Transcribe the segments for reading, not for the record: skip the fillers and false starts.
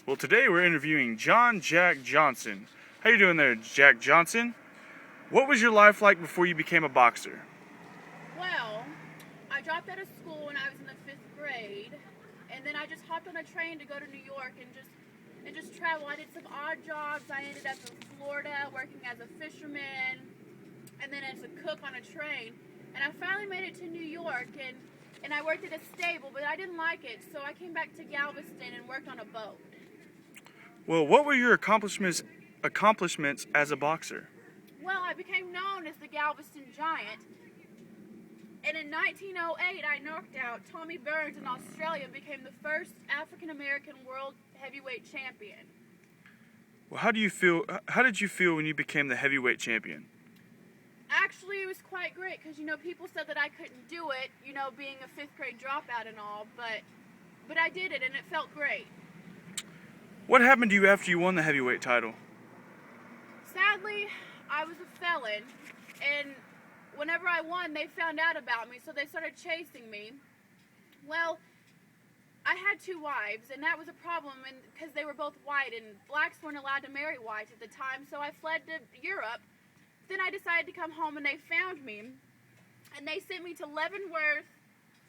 Well, today we're interviewing John Jack Johnson. How you doing there, Jack Johnson? What was your life like before you became a boxer? Well, I dropped out of school when I was in the 5th grade, and then I just hopped on a train to go to New York and just travel. I did some odd jobs. I ended up in Florida working as a fisherman and then as a cook on a train. And I finally made it to New York, and I worked at a stable, but I didn't like it, so I came back to Galveston and worked on a boat. Well, what were your accomplishments as a boxer? Well, I became known as the Galveston Giant. And in 1908, I knocked out Tommy Burns in Australia and became the first African-American world heavyweight champion. Well, how did you feel when you became the heavyweight champion? Actually, it was quite great because, people said that I couldn't do it, being a 5th grade dropout and all, but I did it and it felt great. What happened to you after you won the heavyweight title? Sadly, I was a felon, and whenever I won, they found out about me, so they started chasing me. Well, I had 2 wives, and that was a problem because they were both white, and blacks weren't allowed to marry whites at the time, so I fled to Europe. Then I decided to come home, and they found me, and they sent me to Leavenworth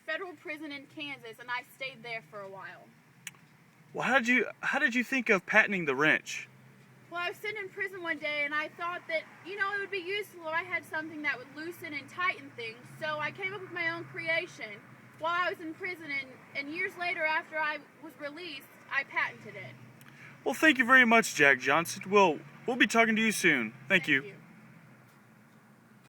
Federal Prison in Kansas, and I stayed there for a while. Well, how did you think of patenting the wrench? Well, I was sitting in prison one day, and I thought that, it would be useful if I had something that would loosen and tighten things, so I came up with my own creation while I was in prison, and years later, after I was released, I patented it. Well, thank you very much, Jack Johnson. We'll be talking to you soon. Thank you.